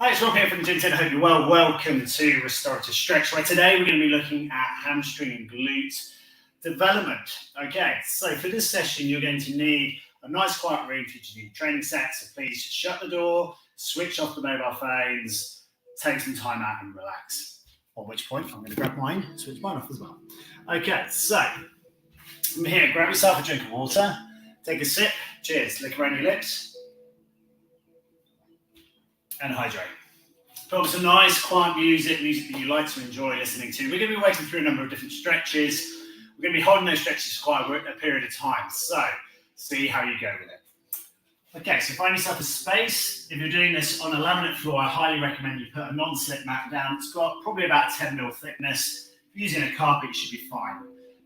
Hi, it's Rob here from the Gym Tin. I hope you're well. Welcome to Restorative Stretch, where today we're going to be looking at hamstring and glute development. Okay, so for this session, you're going to need a nice quiet room for you to do training sets. So please shut the door, switch off the mobile phones, take some time out and relax. At which point, I'm going to grab mine, switch mine off as well. Okay, so from here, grab yourself a drink of water, take a sip, cheers, lick around your lips, and hydrate. Put on some nice, quiet music that you like to enjoy listening to. We're going to be working through a number of different stretches. We're going to be holding those stretches for quite a period of time. So, see how you go with it. Okay, so find yourself a space. If you're doing this on a laminate floor, I highly recommend you put a non-slip mat down. It's got probably about 10mm thickness. If you're using a carpet, you should be fine.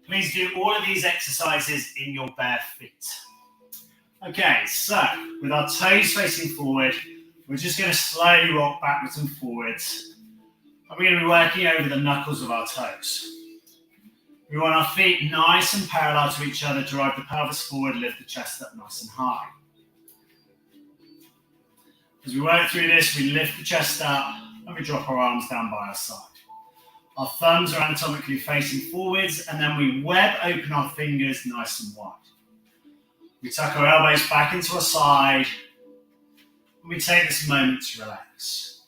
Please do all of these exercises in your bare feet. Okay, so with our toes facing forward, we're just going to slowly rock backwards and forwards. And we're going to be working over the knuckles of our toes. We want our feet nice and parallel to each other, drive the pelvis forward, lift the chest up nice and high. As we work through this, we lift the chest up and we drop our arms down by our side. Our thumbs are anatomically facing forwards, and then we web open our fingers nice and wide. We tuck our elbows back into our side. We take this moment to relax.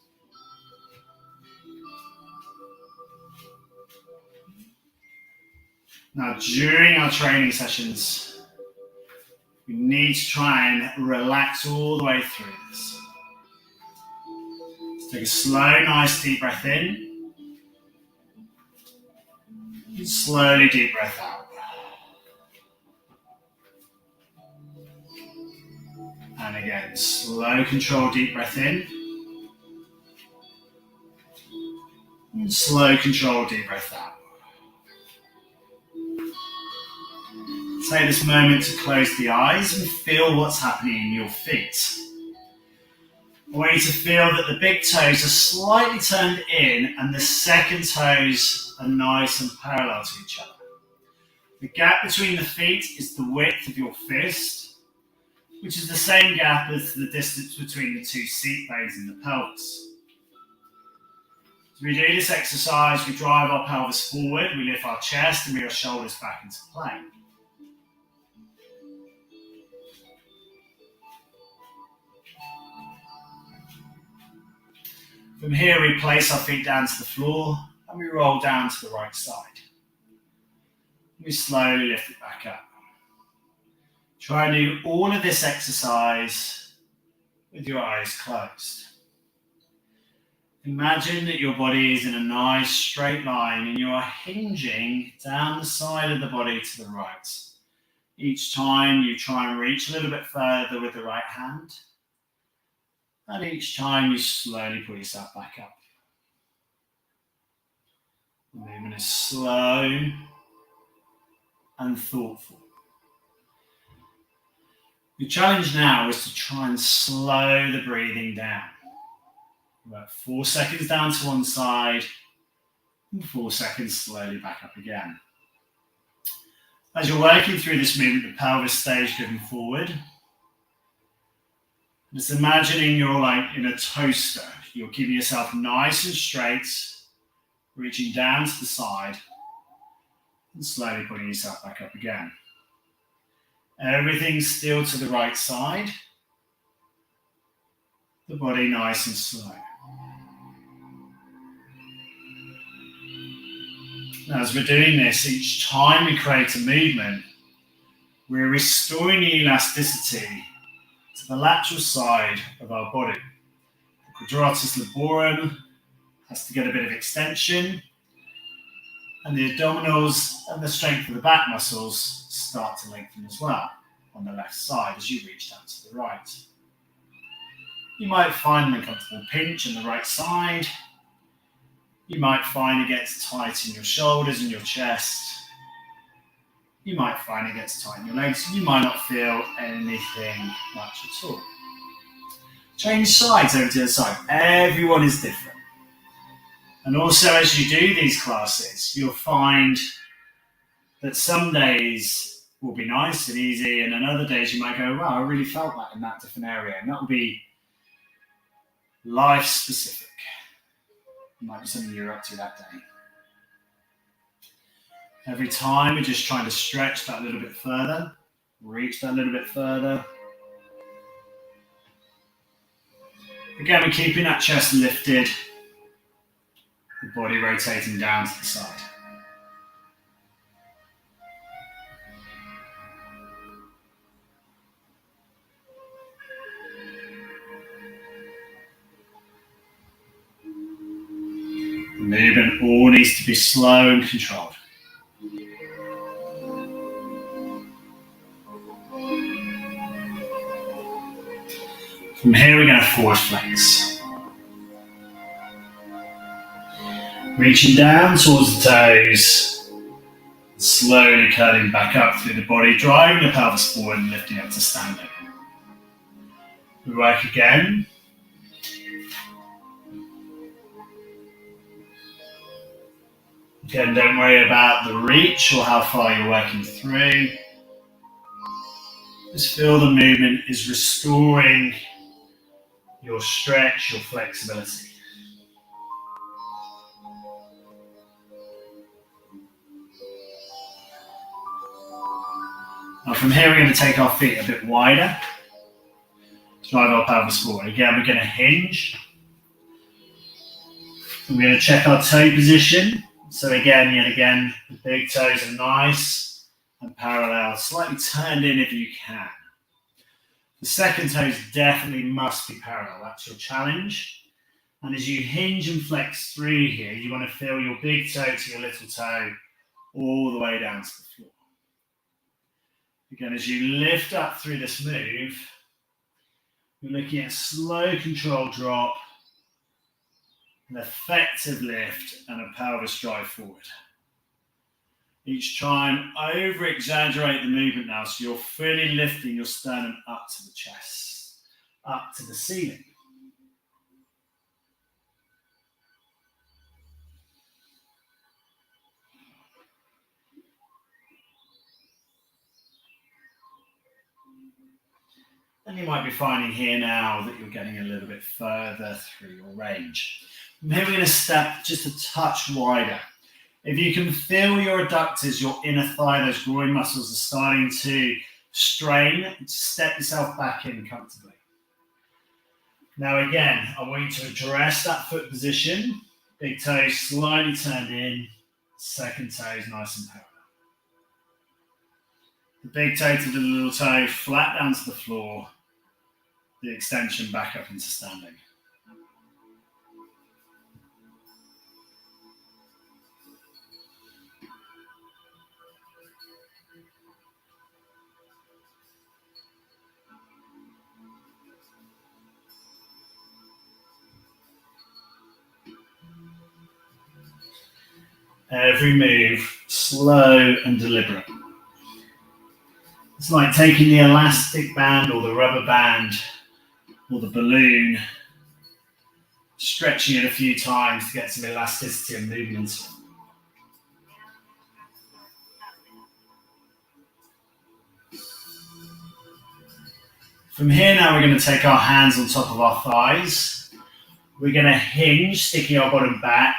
Now, during our training sessions, we need to try and relax all the way through this. Let's take a slow, nice deep breath in. And slowly deep breath out. And again, slow, controlled deep breath in. And slow, controlled deep breath out. Take this moment to close the eyes and feel what's happening in your feet. I want you to feel that the big toes are slightly turned in and the second toes are nice and parallel to each other. The gap between the feet is the width of your fist, which is the same gap as the distance between the two seat blades in the pelvis. As we do this exercise, we drive our pelvis forward, we lift our chest and move our shoulders back into plane. From here, we place our feet down to the floor and we roll down to the right side. We slowly lift it back up. Try and do all of this exercise with your eyes closed. Imagine that your body is in a nice straight line and you are hinging down the side of the body to the right. Each time you try and reach a little bit further with the right hand. And each time you slowly pull yourself back up. The movement is slow and thoughtful. The challenge now is to try and slow the breathing down. About 4 seconds down to one side, and 4 seconds slowly back up again. As you're working through this movement, the pelvis stays driven forward. Just imagining you're like in a toaster. You're keeping yourself nice and straight, reaching down to the side, and slowly putting yourself back up again. Everything's still to the right side. The body nice and slow. Now, as we're doing this, each time we create a movement, we're restoring the elasticity to the lateral side of our body. The quadratus laborum has to get a bit of extension, and the abdominals and the strength of the back muscles start to lengthen as well on the left side as you reach down to the right. You might find an uncomfortable pinch on the right side. You might find it gets tight in your shoulders and your chest. You might find it gets tight in your legs. You might not feel anything much at all. Change sides over to the side. Everyone is different. And also as you do these classes, you'll find that some days will be nice and easy, and on other days you might go, wow, I really felt that in that different area. And that will be life specific. It might be something you're up to that day. Every time we're just trying to stretch that a little bit further, reach that a little bit further. Again, we're keeping that chest lifted, the body rotating down to the side. The movement all needs to be slow and controlled. From here, we're going to forward flex. Reaching down towards the toes, slowly curling back up through the body, driving the pelvis forward and lifting up to standing. We work again. Again, don't worry about the reach or how far you're working through. Just feel the movement is restoring your stretch, your flexibility. Now from here, we're going to take our feet a bit wider. Drive our pelvis forward. Again, we're going to hinge. We're going to check our toe position. So again, yet again, the big toes are nice and parallel, slightly turned in if you can. The second toes definitely must be parallel. That's your challenge. And as you hinge and flex through here, you want to feel your big toe to your little toe all the way down to the floor. Again, as you lift up through this move, you're looking at a slow controlled drop, an effective lift, and a pelvis drive forward. Each time, over-exaggerate the movement now, so you're fully lifting your sternum up to the chest, up to the ceiling. And you might be finding here now that you're getting a little bit further through your range. From here, we're going to step just a touch wider. If you can feel your adductors, your inner thigh, those groin muscles are starting to strain, step yourself back in comfortably. Now again, I want you to address that foot position. Big toe slightly turned in, second toe is nice and parallel. The big toe to the little toe, flat down to the floor, the extension back up into standing. Every move, slow and deliberate. It's like taking the elastic band or the rubber band or the balloon, stretching it a few times to get some elasticity and movement. From here now, we're going to take our hands on top of our thighs. We're going to hinge, sticking our bottom back.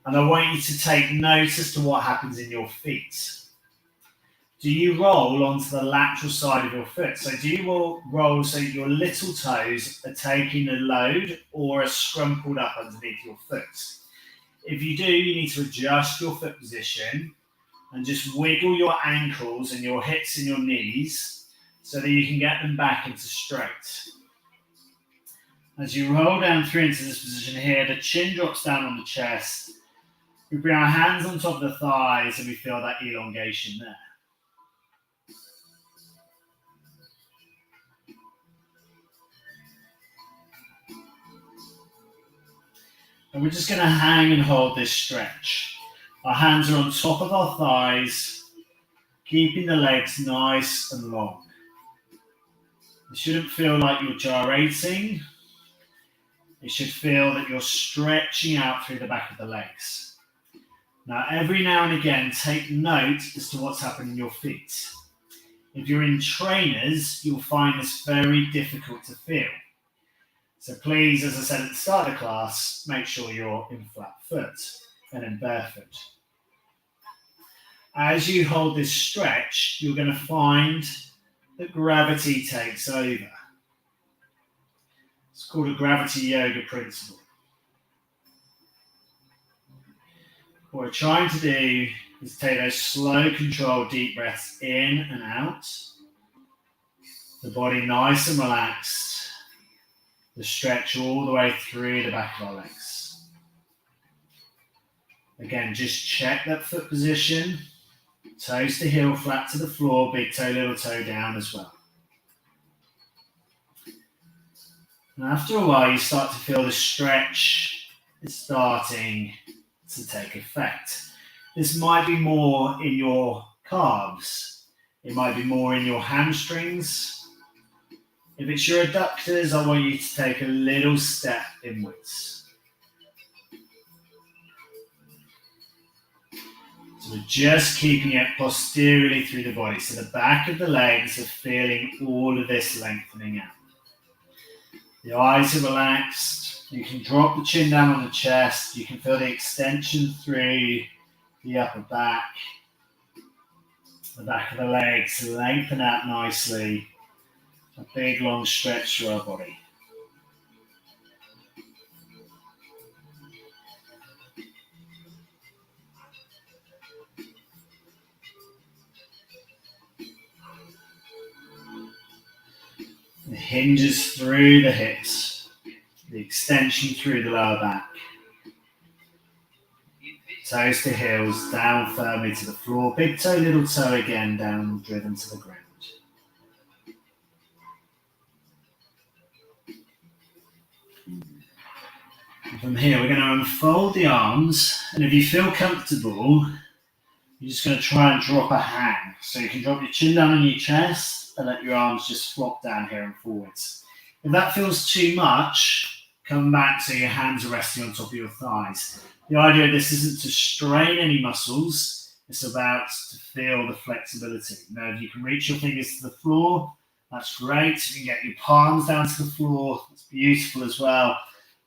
And I want you to take notice as to what happens in your feet. Do you roll onto the lateral side of your foot? So do you roll so your little toes are taking the load or are scrumpled up underneath your foot? If you do, you need to adjust your foot position and just wiggle your ankles and your hips and your knees so that you can get them back into straight. As you roll down through into this position here, the chin drops down on the chest. We bring our hands on top of the thighs and we feel that elongation there. And we're just going to hang and hold this stretch. Our hands are on top of our thighs, keeping the legs nice and long. It shouldn't feel like you're gyrating. It should feel that you're stretching out through the back of the legs. Now, every now and again, take note as to what's happening in your feet. If you're in trainers, you'll find this very difficult to feel. So please, as I said at the start of the class, make sure you're in flat foot and in barefoot. As you hold this stretch, you're going to find that gravity takes over. It's called a gravity yoga principle. What we're trying to do is take those slow, controlled, deep breaths in and out. The body nice and relaxed. The stretch all the way through the back of our legs. Again, just check that foot position. Toes to heel, flat to the floor, big toe, little toe down as well. And after a while, you start to feel the stretch is starting to take effect. This might be more in your calves. It might be more in your hamstrings. If it's your adductors, I want you to take a little step inwards. So we're just keeping it posteriorly through the body. So the back of the legs are feeling all of this lengthening out. The eyes are relaxed. You can drop the chin down on the chest. You can feel the extension through the upper back. The back of the legs lengthen out nicely. A big long stretch through our body. The hinges through the hips. The extension through the lower back. Toes to heels, down firmly to the floor. Big toe, little toe again, down, driven to the ground. And from here, we're going to unfold the arms. And if you feel comfortable, you're just going to try and drop a hand. So you can drop your chin down on your chest and let your arms just flop down here and forwards. If that feels too much, come back so your hands are resting on top of your thighs. The idea of this isn't to strain any muscles, it's about to feel the flexibility. Now, if you can reach your fingers to the floor, that's great. If you can get your palms down to the floor, that's beautiful as well.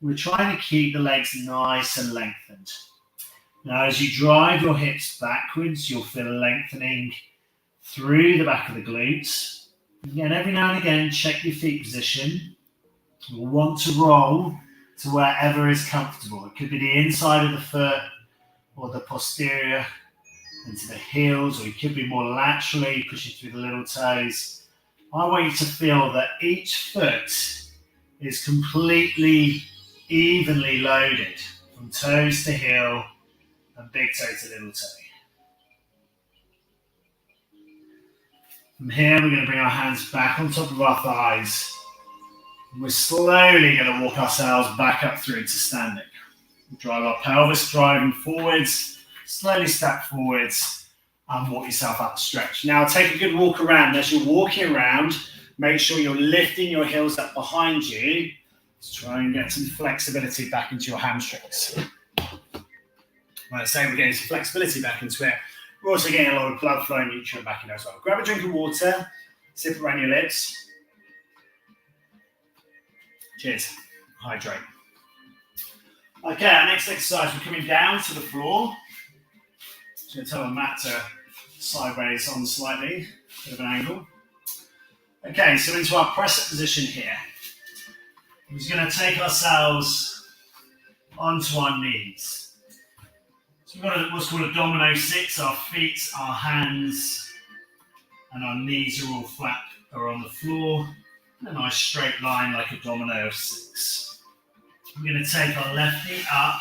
We're trying to keep the legs nice and lengthened. Now, as you drive your hips backwards, you'll feel a lengthening through the back of the glutes. Again, every now and again, check your feet position. You'll want to roll to wherever is comfortable. It could be the inside of the foot or the posterior into the heels, or you could be more laterally pushing through the little toes. I want you to feel that each foot is completely evenly loaded from toes to heel and big toe to little toe. From here, we're going to bring our hands back on top of our thighs. And we're slowly going to walk ourselves back up through into standing. Drive our pelvis driving forwards, slowly step forwards, and walk yourself up the stretch. Now, take a good walk around. As you're walking around, make sure you're lifting your heels up behind you. Let's try and get some flexibility back into your hamstrings. When I say we're getting some flexibility back into it, we're also getting a lot of blood flow and nutrient back in as well. Grab a drink of water, sip around your lips. Cheers. Hydrate. Okay, our next exercise, we're coming down to the floor. Just going to tell the mat to sideways on slightly, bit of an angle. Okay, so into our press-up position here. We're just going to take ourselves onto our knees. So we've got what's called a domino 6. Our feet, our hands, and our knees are all flat or on the floor. A nice straight line like a domino of 6. We're going to take our left knee up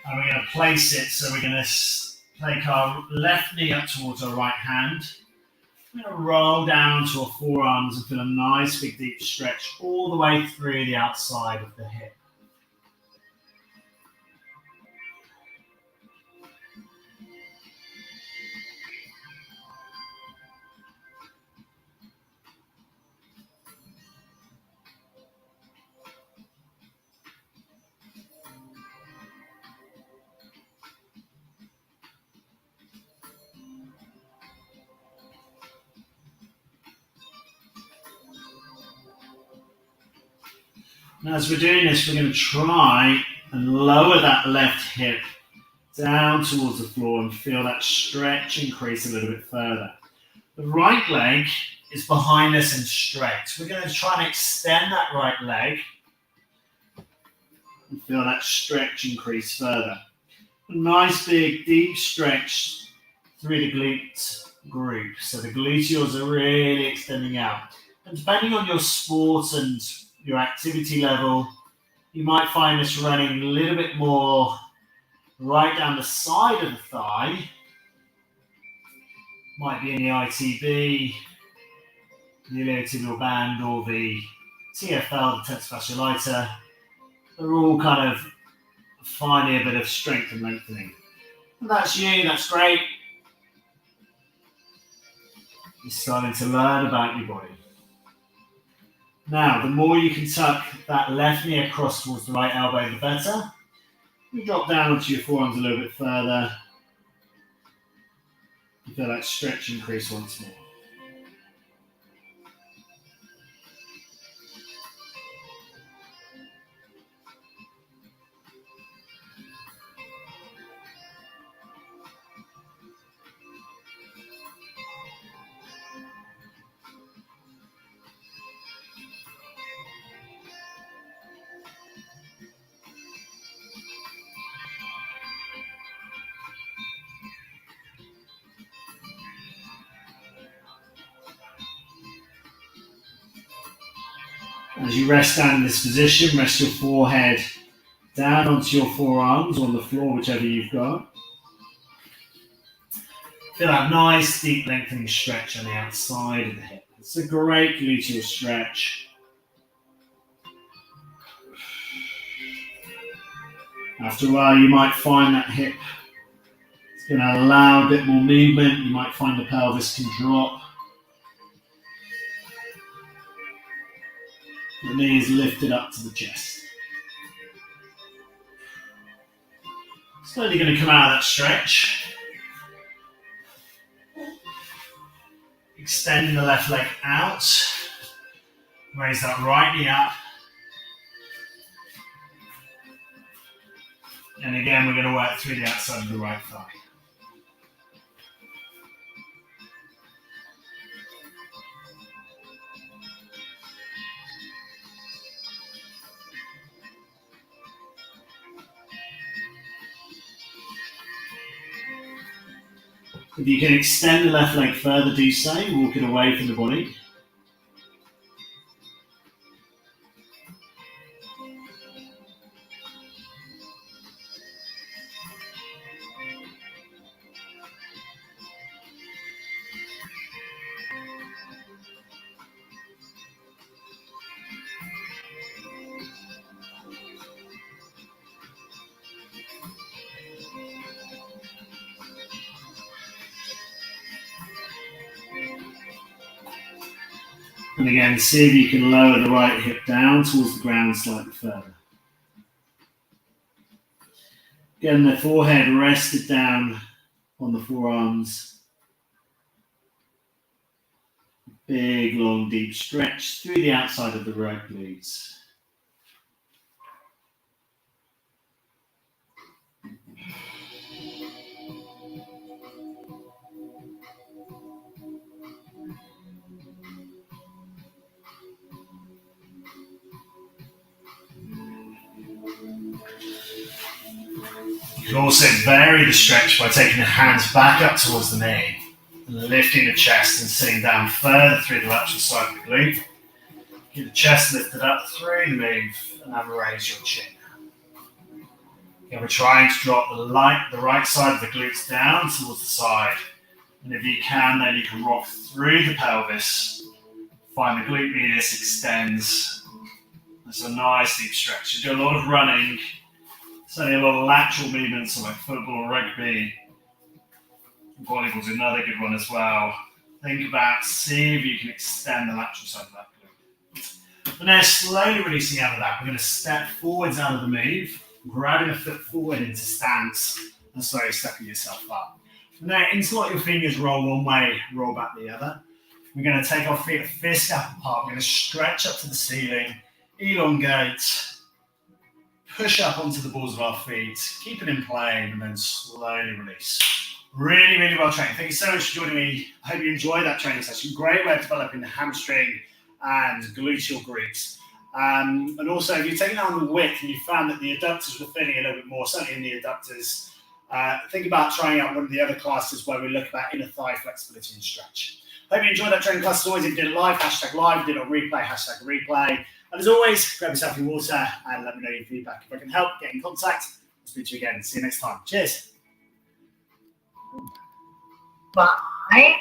and we're going to place it. So we're going to take our left knee up towards our right hand. We're going to roll down to our forearms and feel a nice big deep stretch all the way through the outside of the hip. And as we're doing this, we're going to try and lower that left hip down towards the floor and feel that stretch increase a little bit further. The right leg is behind us and straight. We're going to try and extend that right leg and feel that stretch increase further. A nice big deep stretch through the glute group. So the gluteals are really extending out. And depending on your sport and your activity level, you might find this running a little bit more right down the side of the thigh. Might be in the ITB, the iliotibial band, or the TFL, the tensor fasciolata. They're all kind of finding a bit of strength and lengthening. And that's you, that's great. You're starting to learn about your body. Now, the more you can tuck that left knee across towards the right elbow, the better. You drop down onto your forearms a little bit further. You feel that stretch increase once more. As you rest down in this position, rest your forehead down onto your forearms on the floor, whichever you've got. Feel that nice deep lengthening stretch on the outside of the hip. It's a great gluteal stretch. After a while, you might find that hip is going to allow a bit more movement. You might find the pelvis can drop. The knee is lifted up to the chest. Slowly going to come out of that stretch. Extending the left leg out. Raise that right knee up. And again, we're going to work through the outside of the right thigh. If you can extend the left leg further, do so. Walk it away from the body. And again, see if you can lower the right hip down towards the ground slightly further. Again, the forehead rested down on the forearms. Big, long, deep stretch through the outside of the right glutes. You can also vary the stretch by taking the hands back up towards the knee and lifting the chest and sitting down further through the lateral side of the glute. Keep the chest lifted up through the move and have a raise your chin. Again, we're trying to drop the right side of the glutes down towards the side. And if you can, then you can rock through the pelvis. Find the glute medius extends. That's a nice deep stretch. You do a lot of running. Certainly a lot of lateral movements like football, rugby. Volleyball's another good one as well. Think about, see if you can extend the lateral side of that glute. And then slowly releasing out of that, we're going to step forwards out of the move, grabbing a foot forward into stance, and slowly stepping yourself up. And now interlock your fingers, roll one way, roll back the other. We're going to take our feet a fist gap apart. We're going to stretch up to the ceiling. elongate, push up onto the balls of our feet, keep it in plane, and then slowly release. Really, really well trained. Thank you so much for joining me. I hope you enjoyed that training session. Great way of developing the hamstring and gluteal glutes. And also, if you've taken that on the width and you found that the adductors were feeling a little bit more, certainly in the adductors, think about trying out one of the other classes where we look about inner thigh flexibility and stretch. Hope you enjoyed that training class. As always, if you did it live, hashtag live. If you did it on replay, hashtag replay. And as always, grab yourself your water and let me know your feedback. If I can help, get in contact. I'll speak to you again. See you next time. Cheers. Bye.